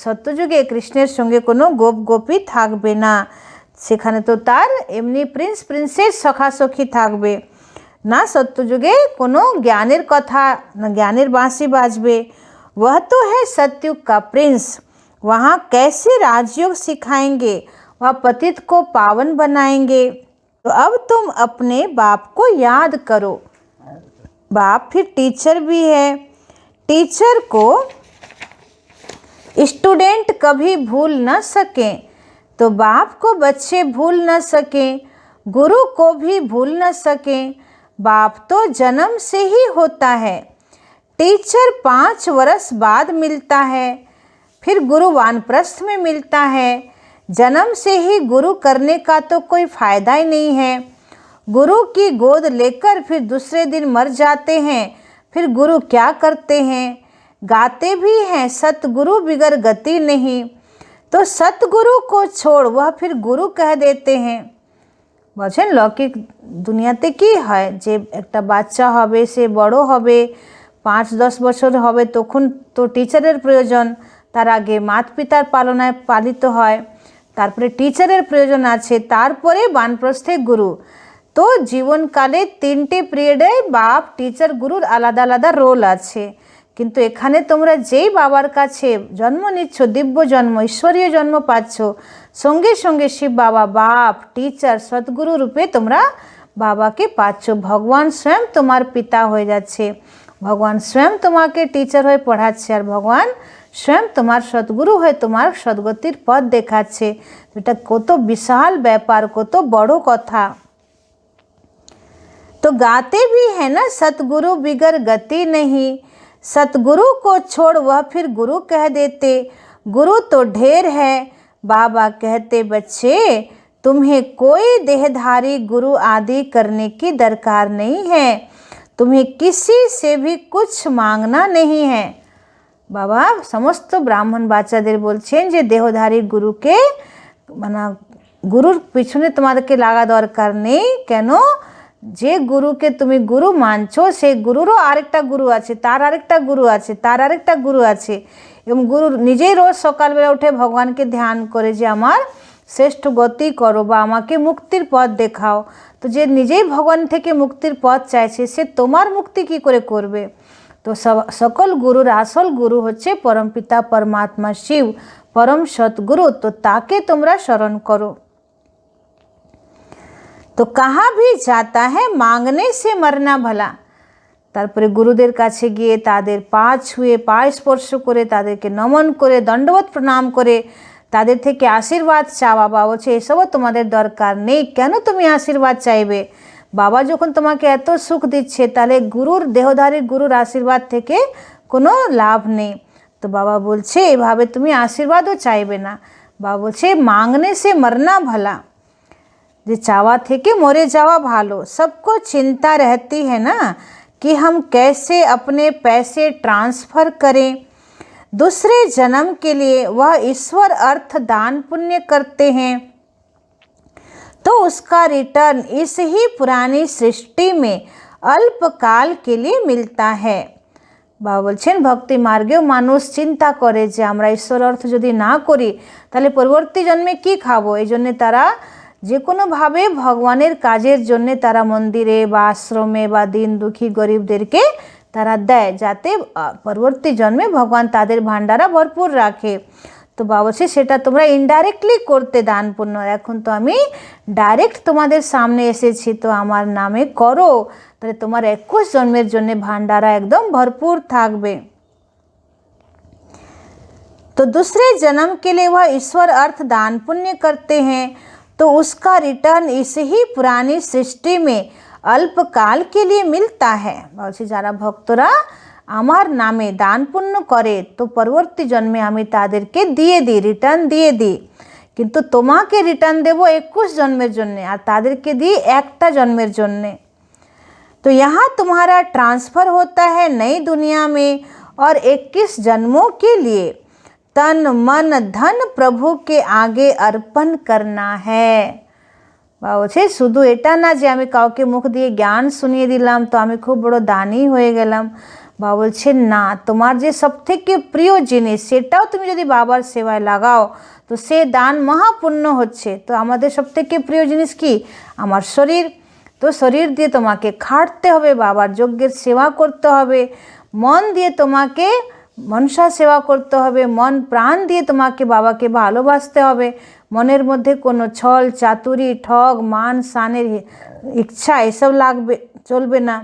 সত্যযুগে কৃষ্ণের সঙ্গে কোনো গোপ গোপী থাকবে না, সেখানে তো তার এমনি প্রিন্স প্রিন্সেস সখা সখী থাকবে না, সত্যযুগে কোনো জ্ঞানের কথা না জ্ঞানের বাঁশি বাজবে। वह तो है सतयुग का प्रिंस, वहाँ कैसे राजयोग सिखाएंगे, वह पतित को पावन बनाएंगे। तो अब तुम अपने बाप को याद करो। बाप फिर टीचर भी है, टीचर को स्टूडेंट कभी भूल न सकें, तो बाप को बच्चे भूल न सकें, गुरु को भी भूल न सकें। बाप तो जन्म से ही होता है, टीचर 5 वर्ष बाद मिलता है, फिर गुरु वानप्रस्थ में मिलता है। जन्म से ही गुरु करने का तो कोई फ़ायदा ही नहीं है, गुरु की गोद लेकर फिर दूसरे दिन मर जाते हैं, फिर गुरु क्या करते हैं, गाते भी हैं सतगुरु बिगर गति नहीं, तो सतगुरु को छोड़ वह फिर गुरु कह देते हैं। বলছেন লৌকিক দুনিয়াতে কি হয় যে একটা বাচ্চা হবে, সে বড় হবে, 5-10 বছর হবে, তখন তো টিচারের প্রয়োজন, তার আগে মাতা পিতার পালনায় পালিত হয়, তারপরে টিচারের প্রয়োজন আছে, তারপরে বানপ্রস্থে গুরু। তো জীবনকালে 3টে পিরিয়ডে বাপ টিচার গুরুর আলাদা আলাদা রোল আছে, কিন্তু এখানে তোমরা যেই বাবার কাছে জন্ম নিচ্ছ, দিব্য জন্ম ঈশ্বরীয় জন্ম পাচ্ছ, সঙ্গে সঙ্গে শিব বাবা বাপ টিচার সদ্গুরু রূপে তোমরা বাবাকে পাচ্ছ। ভগবান স্বয়ং তোমার পিতা হয়ে যাচ্ছে, ভগবান স্বয়ং তোমাকে টিচার হয়ে পড়াচ্ছে, আর ভগবান स्वयं तुम्हार सद्गुरु है तुम्हार सद्गतिर पद देखाচ্ছে। এটা কত বিশাল ব্যাপার, কত বড় কথা। तो गाते भी है ना सतगुरु बिगर गति नहीं, सतगुरु को छोड़ वह फिर गुरु कह देते, गुरु तो ढेर है। बाबा कहते बच्चे तुम्हें कोई देहधारी गुरु आदि करने की दरकार नहीं है, तुम्हें किसी से भी कुछ मांगना नहीं है। বাবা সমস্ত ব্রাহ্মণ বাচ্চাদের বলছেন যে দেহধারী গুরুকে মানে গুরুর পিছনে তোমাদেরকে লাগা দরকার নেই। কেন? যে গুরুকে তুমি গুরু মানছো সেই গুরুরও আরেকটা গুরু আছে, তার আরেকটা গুরু আছে, তার আরেকটা গুরু আছে, এবং গুরু নিজেই রোজ সকালবেলা উঠে ভগবানকে ধ্যান করে যে আমার শ্রেষ্ঠ গতি করো বা আমাকে মুক্তির পথ দেখাও। তো যে নিজেই ভগবান থেকে মুক্তির পথ চাইছে সে তোমার মুক্তি কি করে করবে? তো সকল গুরুর আসল গুরু হচ্ছে পরমপিতা परमात्मा शिव, परम सतगुरु। तो ताके तुमरा शरण करो। तो कहा भी जाता है मांगने से मरना भला। তারপরে গুরুদের কাছে গিয়ে তাদের পা ছুঁয়ে পা স্পর্শ করে তাদেরকে নমন করে দণ্ডবত প্রণাম করে তাদের থেকে আশীর্বাদ চাওয়া। বাবা বলছে এসবও তোমাদের দরকার নেই, কেন তুমি আশীর্বাদ চাইবে? বাবা যখন তোমাকে এত সুখ দিচ্ছে তাহলে গুরুর দেহধারী গুরুর আশীর্বাদ থেকে কোনো লাভ নেই। তো বাবা বলছে এভাবে তুমি আশীর্বাদও চাইবে না। বাবা বলছে মাংনে সে মরনা ভলা। যে চাওয়া থেকে মরে যাওয়া ভালো। सबको चिंता रहती है ना कि हम कैसे अपने पैसे ट्रांसफ़र करें दूसरे जन्म के लिए। वह ईश्वर अर्थ दान पुण्य करते हैं तो उसका रिटर्न इस ही पुरानी सृष्टि में अल्पकाल के लिए मिलता है। বাবা বলছেন ভক্তি মার্গেও মানুষ চিন্তা করে যে আমরা ঈশ্বর অর্থ যদি না করি তাহলে পরবর্তী জন্মে কি খাবো। এই জন্যে তারা যে কোনোভাবে ভগবানের কাজের জন্য তারা মন্দিরে বা আশ্রমে বা দিন দুঃখী গরিবদেরকে তারা দেয়, যাতে পরবর্তী জন্মে ভগবান তাদের ভান্ডারা ভরপুর রাখে। তো বাবা বলছে সেটা তোমরা ইনডাইরেক্টলি করতে দান পুণ্য, এখন তো আমি ডাইরেক্ট তোমাদের সামনে এসেছি, তো আমার নামে করো, তাহলে তোমার 21 জন্মের জন্য ভান্ডারা একদম ভরপুর থাকবে। तो दूसरे जन्म के लिए वह ईश्वर अर्थ दान पुण्य करते हैं तो उसका रिटर्न इस ही पुरानी सृष्टि में अल्पकाल के लिए मिलता है। বলছি যারা ভক্তরা আমার নামে দান পুণ্য করে তো পরবর্তী জন্মে আমি তাদেরকে দিয়ে দিই, রিটার্ন দিয়ে দিই, কিন্তু তোমাকে রিটার্ন দেব 21 জন্মের জন্যে আর তাদেরকে দিই একটা জন্মের জন্যে। तो यहाँ तुम्हारा ट्रांसफ़र होता है नई दुनिया में और 21 जन्मों के लिए तन मन धन प्रभु के आगे अर्पण करना है। বলছে শুধু এটা না যে আমি কাউকে মুখ দিয়ে জ্ঞান শুনিয়ে দিলাম তো আমি খুব বড় দানি হয়ে গেলাম। বাবা বলছেন না, তোমার যে সবথেকে প্রিয় জিনিস সেটাও তুমি যদি বাবার সেবায় লাগাও তো সে দান মহাপুণ্য হচ্ছে। তো আমাদের সবথেকে প্রিয় জিনিস কি? আমার শরীর। তো শরীর দিয়ে তোমাকে খাটতে হবে, বাবার যজ্ঞের সেবা করতে হবে, মন দিয়ে তোমাকে মনসা সেবা করতে হবে, মন প্রাণ দিয়ে তোমাকে বাবাকে ভালোবাসতে হবে। মনের মধ্যে কোনো ছল চাতুরি ঠগ মান শানের ইচ্ছা এসব লাগবে চলবে না।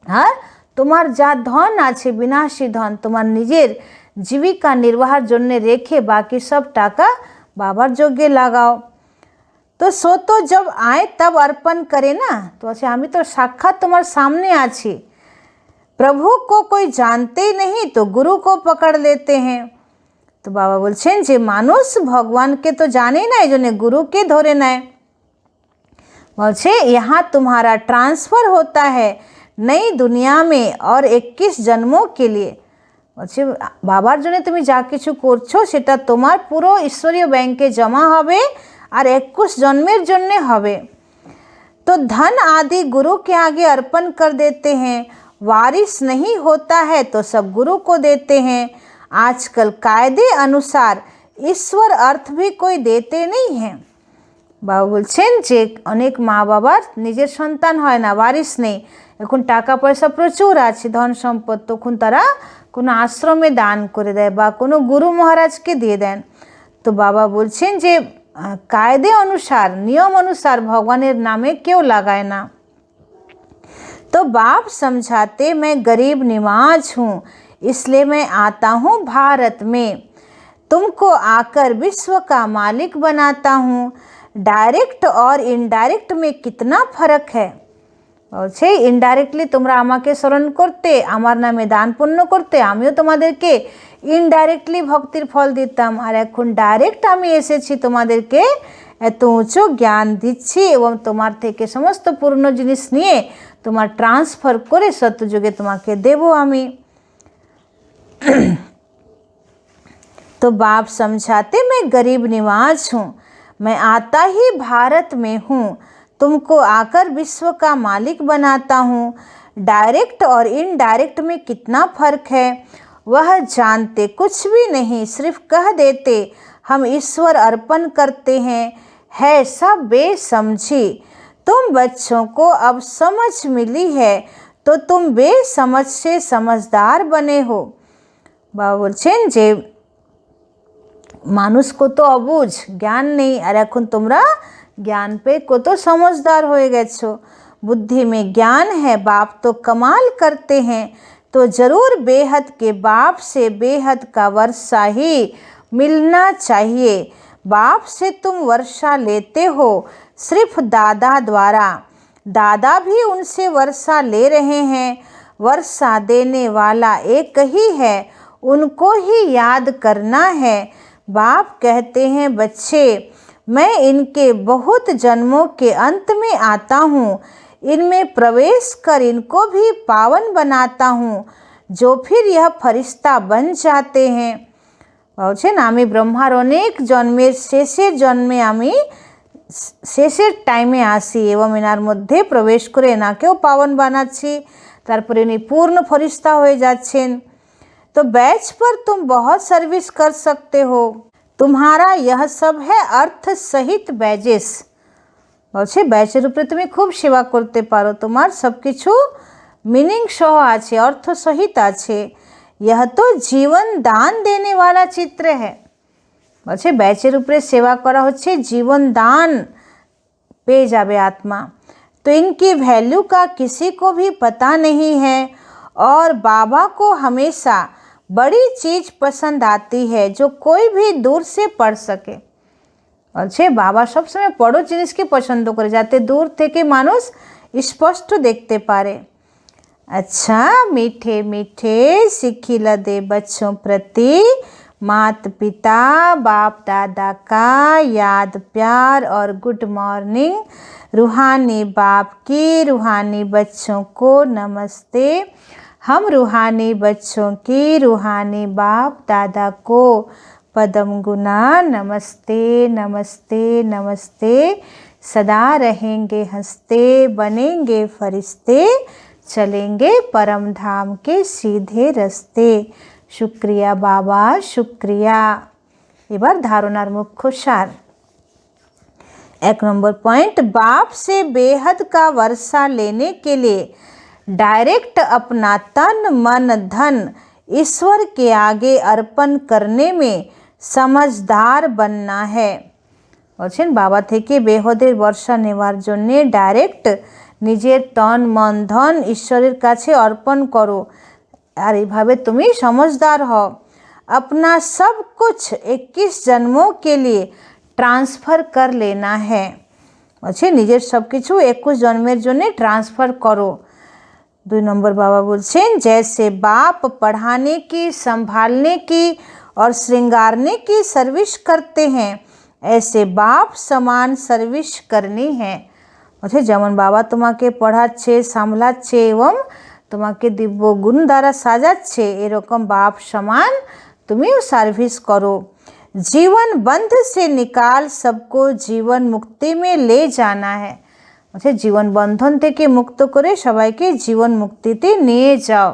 আর তোমার যা ধন আছে বিনাশী ধন তোমার নিজের জীবিকা নির্বাহের জন্য রেখে বাকি সব টাকা বাবার যজ্ঞে লাগাও। तो सो तो जब आए तब अर्पण करे ना। तो अच्छा আমি তো সাক্ষাৎ তোমার সামনে আছি। प्रभु को कोई जानते ही नहीं तो गुरु को पकड़ लेते हैं। तो बाबा বলছেন যে মানুষ ভগবানকে তো জানেই না, এই জন্য গুরুকে ধরে নেয়। বলছে यहाँ तुम्हारा ट्रांसफ़र होता है नई दुनिया में और 21 जन्मों के लिए। বলছে বাবার জন্য তুমি যা কিছু করছো সেটা তোমার পুরো ঈশ্বরীয় ব্যাংকে জমা হবে আর 21 जन्मेर जन्ने हवे। तो धन आदि गुरु के आगे अर्पण कर देते हैं। वारिस नहीं होता है तो सब गुरु को देते हैं। आजकल कायदे अनुसार ईश्वर अर्थ भी कोई देते नहीं हैं। বাবা বলছেন যে অনেক মা বাবার নিজের সন্তান হয় না, ওয়ারিস নেই, এখন টাকা পয়সা প্রচুর আছে ধন সম্পদ, তখন তারা কোনো আশ্রমে দান করে দেয় বা কোনো গুরু মহারাজকে দিয়ে দেন। তো বাবা বলছেন যে कायदे अनुसार नियम अनुसार भगवानेर नामे क्यों लगाए ना। तो बाप समझाते मैं गरीब निवाज हूँ इसलिए मैं आता हूँ भारत में, तुमको आकर विश्व का मालिक बनाता हूँ। डायरेक्ट और इनडायरेक्ट में कितना फ़र्क है। বলছে ইনডাইরেক্টলি তোমরা আমাকে স্মরণ করতে, আমার নামে দান পুণ্য করতে, আমিও তোমাদেরকে ইনডাইরেক্টলি ভক্তির ফল দিতাম, আর এখন ডাইরেক্ট আমি এসেছি তোমাদেরকে এত উঁচু জ্ঞান দিচ্ছি এবং তোমার থেকে সমস্ত পূর্ণ জিনিস নিয়ে তোমার ট্রান্সফার করে সত্যযুগে তোমাকে দেব আমি। तो बाप समझाते मैं गरीब निवाज हूँ, मैं आता ही भारत में हूँ, तुमको आकर विश्व का मालिक बनाता हूँ। डायरेक्ट और इनडायरेक्ट में कितना फ़र्क है वह जानते कुछ भी नहीं, सिर्फ कह देते हम ईश्वर अर्पण करते हैं, है सब बेसमझी। तुम बच्चों को अब समझ मिली है तो तुम बेसमझ से समझदार बने हो। बाबा বলছেন যে মানুষ কত অবুঝ, জ্ঞান নেই, আর এখন তোমরা ज्ञान पे को तो समझदार हो गए। बुद्धि में ज्ञान है, बाप तो कमाल करते हैं, तो ज़रूर बेहद के बाप से बेहद का वर्षा ही मिलना चाहिए। बाप से तुम वर्षा लेते हो सिर्फ दादा द्वारा, दादा भी उनसे वर्षा ले रहे हैं। वर्षा देने वाला एक ही है, उनको ही याद करना है। बाप कहते हैं बच्चे मैं इनके बहुत जन्मों के अंत में आता हूँ, इनमें प्रवेश कर इनको भी पावन बनाता हूँ, जो फिर यह फरिश्ता बन जाते हैं। বলছেন আমি ব্রহ্মার অনেক জন্মের শেষের জন্মে আমি শেষের টাইমে আসি এবং এনার মধ্যে প্রবেশ করে এনাকেও পাवन বানাচ্ছি, তারপরে ইনি পূর্ণ ফরিস্তা হয়ে যাচ্ছেন। तो बैच पर तुम बहुत सर्विस कर सकते हो, तुम्हारा यह सब है अर्थ सहित बैजेस। বলছে ব্যাচের উপরে তুমি খুব সেবা করতে পারো, তোমার সব কিছু মিনিং সহ আছে, অর্থ সহিত আছে। यह तो जीवन दान देने वाला चित्र है। বলছে ব্যাচের উপরে সেবা করা হচ্ছে জীবন দান পেয়ে যাবে आत्मा। तो इनकी वैल्यू का किसी को भी पता नहीं है और बाबा को हमेशा बड़ी चीज़ पसंद आती है जो कोई भी दूर से पढ़ सके। বলছে বাবা সবসময় বড় জিনিসকে পছন্দ করে যাতে দূর থেকে মানুষ স্পষ্ট দেখতে পারে। अच्छा मीठे मीठे सिखिला दे बच्चों प्रति माता पिता बाप दादा का याद प्यार और गुड मॉर्निंग। रूहानी बाप की रूहानी बच्चों को नमस्ते। हम रूहानी बच्चों की रूहानी बाप दादा को पदम गुना नमस्ते नमस्ते नमस्ते। सदा रहेंगे हंसते, बनेंगे फरिश्ते, चलेंगे परम धाम के सीधे रास्ते। शुक्रिया बाबा शुक्रिया। এবার ধারণার মুখ্য সার। 1 नंबर पॉइंट, बाप से बेहद का वर्षा लेने के लिए डायरेक्ट अपना तन मन धन ईश्वर के आगे अर्पण करने में समझदार बनना है। বলছেন বাবা থেকে বেহদের বর্ষা নেওয়ার জন্য ডাইরেক্ট নিজের তন মন ধন ঈশ্বরের কাছে অর্পণ করো, আর এইভাবে তুমি समझदार হও। अपना सब कुछ 21 जन्मों के लिए ट्रांसफ़र कर लेना है। বলছে নিজের সব কিছু 21 জন্মের জন্য ট্রান্সফার করো। 2 नंबर बाबा बोलছেন जैसे बाप पढ़ाने की, संभालने की और श्रृंगारने की सर्विस करते हैं, ऐसे बाप समान सर्विस करनी है। বলছে যেমন বাবা তোমাকে পড়াচ্ছে, সামলাচ্ছে এবং তোমাকে দিব্য গুণ দ্বারা সাজাচ্ছে, এরকম বাপ সমান তুমিও সার্ভিস করো। जीवन बंध से निकाल सबको जीवन मुक्ति में ले जाना है। বলছে জীবন বন্ধন থেকে মুক্ত করে সবাইকে জীবন মুক্তিতে নিয়ে যাও।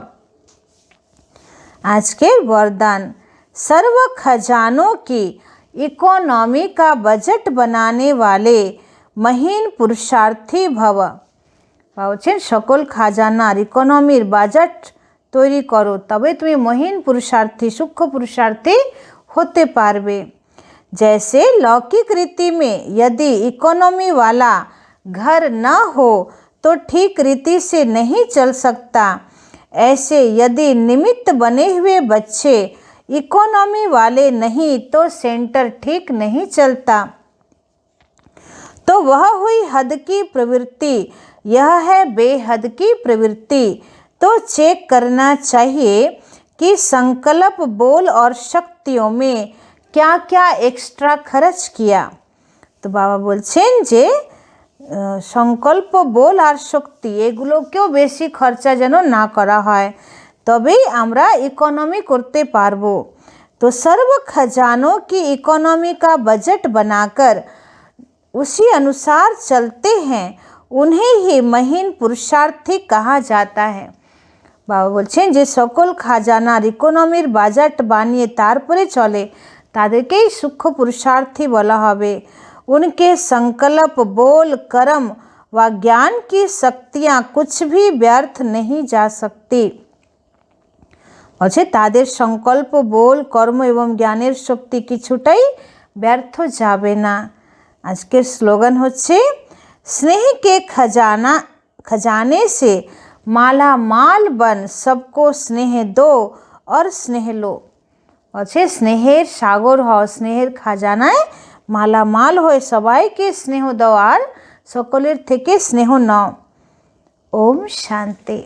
আজকের বরদান, सर्व खजानों की इकोनॉमी का बजट बनाने वाले মহিন পুরুষার্থী ভব। বলছেন সকল খাজানার ইকোনমির বাজেট তৈরি করো, তবে তুমি মহিন পুরুষার্থী সূক্ষ্ম পুরুষার্থী होते पारबे। जैसे लौकिक रीति में यदि इकोनॉमी वाला घर न हो तो ठीक रीति से नहीं चल सकता, ऐसे यदि निमित्त बने हुए बच्चे इकोनॉमी वाले नहीं तो सेंटर ठीक नहीं चलता। तो वह हुई हद की प्रवृत्ति, यह है बेहद की प्रवृत्ति। तो चेक करना चाहिए कि संकल्प बोल और शक्तियों में क्या क्या एक्स्ट्रा खर्च किया। तो बाबा बोलছেন যে সংকল্প बोल আর শক্তি এগুলোকেও বেশি খরচা যেন না করা হয়, তবেই আমরা ইকোনমি করতে পারবো। तो सर्व खजानों की इकोनॉमी का बजट बनाकर उसी अनुसार चलते हैं, उन्हें ही महीन पुरुषार्थी कहा जाता है। বাবা বলছেন যে সকল খাজানার ইকোনমির বাজেট বানিয়ে তারপরে চলে তাদেরকেই সূক্ষ্ম পুরুষার্থী বলা হবে। उनके संकल्प बोल कर्म व ज्ञान की शक्तियाँ कुछ भी व्यर्थ नहीं जा सकती। বলছে তাদের সংকল্প बोल কর্ম এবং জ্ঞানের শক্তি কিছুটাই ব্যর্থ যাবে না। আজকের স্লোগান হচ্ছে स्नेह के खजाने से माला माल बन, सबको स्नेह दो और स्नेह लो। বলছে স্নেহের সাগর হও, স্নেহের খাজানায় মালামাল হয়ে সবাইকে স্নেহ দাও আর সকলের থেকে স্নেহ নাও। ওম শান্তি।